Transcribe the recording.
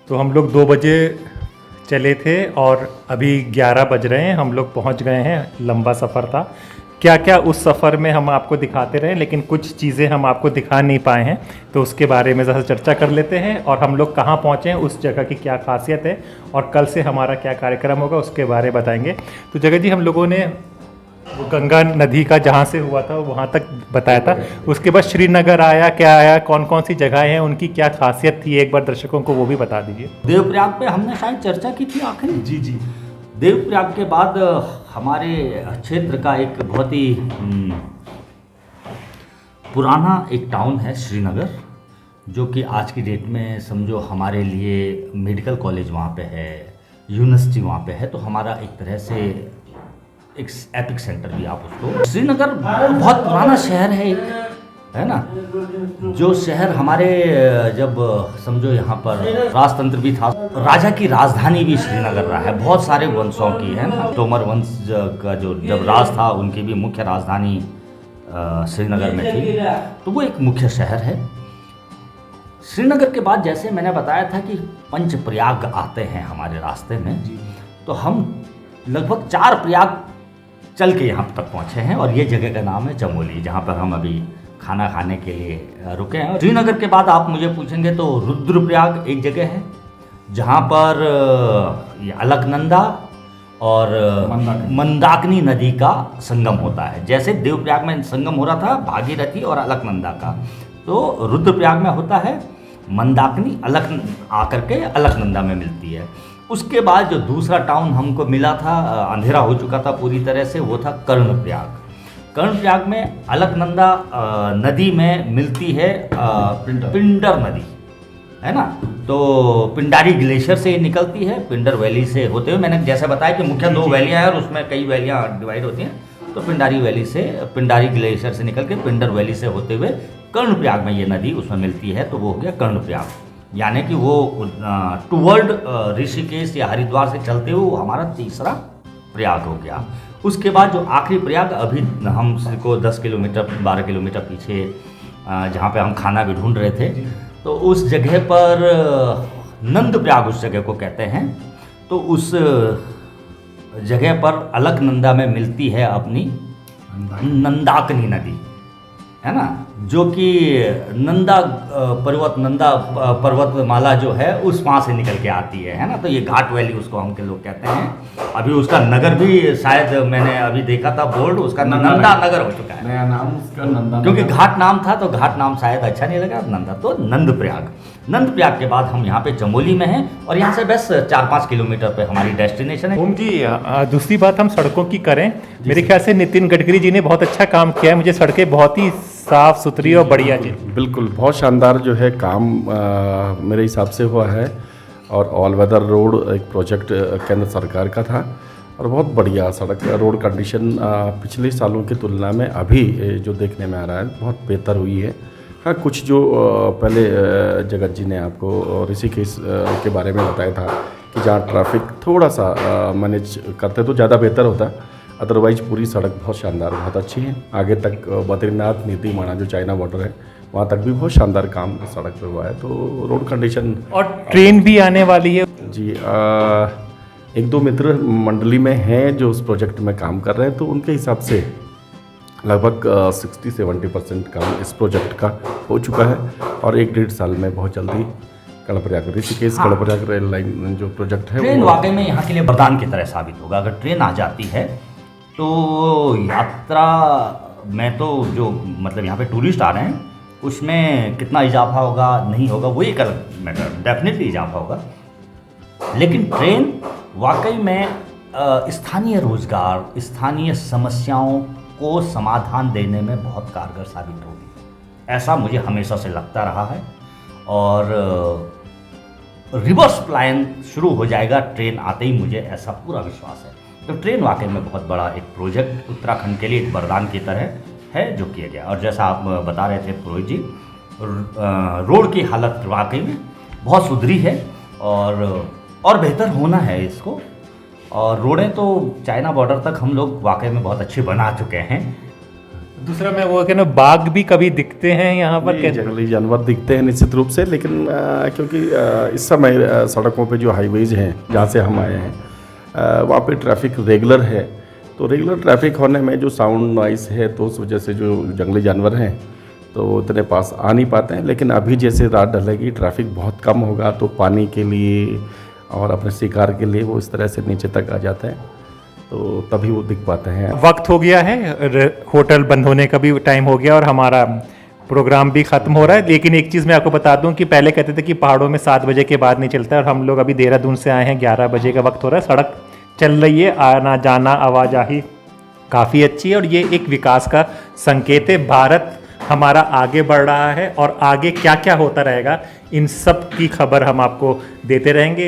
तो हम लोग 2 बजे चले थे और अभी 11 बज रहे हैं। हम लोग पहुंच गए हैं। लंबा सफ़र था। क्या क्या उस सफ़र में हम आपको दिखाते रहे, लेकिन कुछ चीज़ें हम आपको दिखा नहीं पाए हैं, तो उसके बारे में ज़रा चर्चा कर लेते हैं। और हम लोग कहाँ पहुँचे हैं, उस जगह की क्या खासियत है, और कल से हमारा क्या कार्यक्रम होगा उसके बारे में बताएंगे। तो जगत जी, हम लोगों ने वो गंगा नदी का जहाँ से हुआ था वहाँ तक बताया था। उसके बाद श्रीनगर आया, क्या आया, कौन कौन सी जगह हैं, उनकी क्या खासियत थी, एक बार दर्शकों को वो भी बता दीजिए। देवप्रयाग पे हमने शायद चर्चा की थी आखिरी। जी जी। देवप्रयाग के बाद हमारे क्षेत्र का एक बहुत ही पुराना एक टाउन है श्रीनगर, जो कि आज की डेट में समझो हमारे लिए मेडिकल कॉलेज वहाँ पे है, यूनिवर्सिटी वहाँ पे है। तो हमारा एक तरह से एक एपिक सेंटर भी आप उसको। श्रीनगर बहुत पुराना शहर है एक, है ना, जो शहर हमारे जब समझो यहाँ पर राजतंत्र भी था, राजा की राजधानी भी श्रीनगर रहा है, बहुत सारे वंशों की, है ना। तोमर वंश का जो जब राज था, उनकी भी मुख्य राजधानी श्रीनगर में थी। तो वो एक मुख्य शहर है। श्रीनगर के बाद जैसे मैंने बताया था कि पंचप्रयाग आते हैं हमारे रास्ते में, तो हम लगभग 4 प्रयाग चल के यहाँ तक पहुँचे हैं। और ये जगह का नाम है चमोली, जहाँ पर हम अभी खाना खाने के लिए रुके हैं। श्रीनगर के बाद आप मुझे पूछेंगे तो रुद्रप्रयाग एक जगह है, जहाँ पर ये अलकनंदा और मंदाकिनी नदी का संगम होता है। जैसे देवप्रयाग में संगम हो रहा था भागीरथी और अलकनंदा का, तो रुद्रप्रयाग में होता है मंदाकिनी आकर के अलकनंदा में मिलती है। उसके बाद जो दूसरा टाउन हमको मिला था, अंधेरा हो चुका था पूरी तरह से, वो था कर्णप्रयाग। कर्णप्रयाग में अलकनंदा नदी में मिलती है पिंडर नदी, है ना। तो पिंडारी ग्लेशियर से निकलती है, पिंडर वैली से होते हुए। मैंने जैसे बताया कि मुख्य 2 वैलियाँ हैं और उसमें कई वैलियाँ डिवाइड होती हैं। तो पिंडारी वैली से, पिंडारी ग्लेशियर से निकल के पिंडर वैली से होते हुए कर्णप्रयाग में ये नदी उसमें मिलती है। तो वो हो गया कर्णप्रयाग, यानी कि वो टुवर्ड ऋषिकेश या हरिद्वार से चलते हुए हमारा तीसरा प्रयाग हो गया। उसके बाद जो आखिरी प्रयाग, अभी हमको 10 किलोमीटर 12 किलोमीटर पीछे जहाँ पे हम खाना भी ढूंढ रहे थे, तो उस जगह पर नंद प्रयाग उस जगह को कहते हैं। तो उस जगह पर अलकनंदा में मिलती है अपनी नंदाकिनी नदी, है ना, जो कि नंदा पर्वतमाला जो है उस वहाँ से निकल के आती है ना। तो ये घाट वैली उसको हम के लोग कहते हैं। अभी उसका नगर भी शायद मैंने अभी देखा था बोर्ड, उसका नंदा नगर हो चुका है, नया नाम उसका नंदा, क्योंकि घाट नाम था तो घाट नाम शायद अच्छा नहीं लगा, नंदा। तो नंदप्रयाग, नंदप्रयाग के बाद हम यहाँ पे चमोली में हैं और यहाँ से बस 4-5 किलोमीटर पे हमारी डेस्टिनेशन है। ओम जी, दूसरी बात हम सड़कों की करें, मेरे ख्याल से नितिन गडकरी जी ने बहुत अच्छा काम किया है। मुझे सड़कें बहुत ही साफ सुथरी और बढ़िया जी, बिल्कुल बहुत शानदार जो है काम मेरे हिसाब से हुआ है। और ऑल वेदर रोड एक प्रोजेक्ट केंद्र सरकार का था और बहुत बढ़िया सड़क रोड कंडीशन पिछले सालों की तुलना में अभी जो देखने में आ रहा है बहुत बेहतर हुई है। हाँ, कुछ जो पहले जगत जी ने आपको ऋषिकेश के बारे में बताया था कि जहाँ ट्रैफिक थोड़ा सा मैनेज करते तो ज़्यादा बेहतर होता, अदरवाइज पूरी सड़क बहुत शानदार, बहुत अच्छी है। आगे तक बद्रीनाथ नीतिमाणा जो चाइना बॉर्डर है वहाँ तक भी बहुत शानदार काम सड़क पे हुआ है। तो रोड कंडीशन, और ट्रेन भी आने वाली है जी। 1-2 मित्र मंडली में हैं जो उस प्रोजेक्ट में काम कर रहे हैं, तो उनके हिसाब से लगभग 60-70% काम इस प्रोजेक्ट का हो चुका है। और 1-1.5 साल में बहुत जल्दी कर्णप्रयाग ऋषिकेश कर्णप्रयाग रेल लाइन जो प्रोजेक्ट है, ट्रेन वाकई में यहाँ के लिए वरदान की तरह साबित होगा। अगर ट्रेन आ जाती है तो यात्रा में तो जो मतलब यहाँ पे टूरिस्ट आ रहे हैं उसमें कितना इजाफा होगा नहीं होगा वो एक अलग मैटर, डेफिनेटली इजाफा होगा। लेकिन ट्रेन वाकई में स्थानीय रोजगार, स्थानीय समस्याओं को समाधान देने में बहुत कारगर साबित होगी, ऐसा मुझे हमेशा से लगता रहा है। और रिवर्स प्लान शुरू हो जाएगा ट्रेन आते ही, मुझे ऐसा पूरा विश्वास है। तो ट्रेन वाकई में बहुत बड़ा एक प्रोजेक्ट उत्तराखंड के लिए एक वरदान की तरह है जो किया गया। और जैसा आप बता रहे थे पुरोहित जी, रोड की हालत वाकई में बहुत सुधरी है और बेहतर होना है इसको। और रोडें तो चाइना बॉर्डर तक हम लोग वाकई में बहुत अच्छी बना चुके हैं। दूसरा मैं वो कि ना बाघ भी कभी दिखते हैं यहाँ पर ये जंगली जानवर दिखते हैं निश्चित रूप से, लेकिन क्योंकि इस समय सड़कों पे जो हाईवेज हैं जहाँ से हम आए हैं वहाँ पे ट्रैफिक रेगुलर है, तो रेगुलर ट्रैफिक होने में जो साउंड नॉइस है तो उस वजह से जो जंगली जानवर हैं तो वो इतने पास आ नहीं पाते हैं। लेकिन अभी जैसे रात ढलेगी ट्रैफिक बहुत कम होगा तो पानी के लिए और अपने शिकार के लिए वो इस तरह से नीचे तक आ जाते हैं, तो तभी वो दिख पाते हैं। वक्त हो गया है, होटल बंद होने का भी टाइम हो गया और हमारा प्रोग्राम भी खत्म हो रहा है। लेकिन एक चीज़ मैं आपको बता दूं कि पहले कहते थे कि पहाड़ों में 7 बजे के बाद नहीं चलता है, और हम लोग अभी देहरादून से आए हैं, 11 बजे का वक्त हो रहा है, सड़क चल रही है, आना जाना आवाजाही काफ़ी अच्छी है और ये एक विकास का संकेत है। भारत हमारा आगे बढ़ रहा है और आगे क्या क्या होता रहेगा इन सब की खबर हम आपको देते रहेंगे।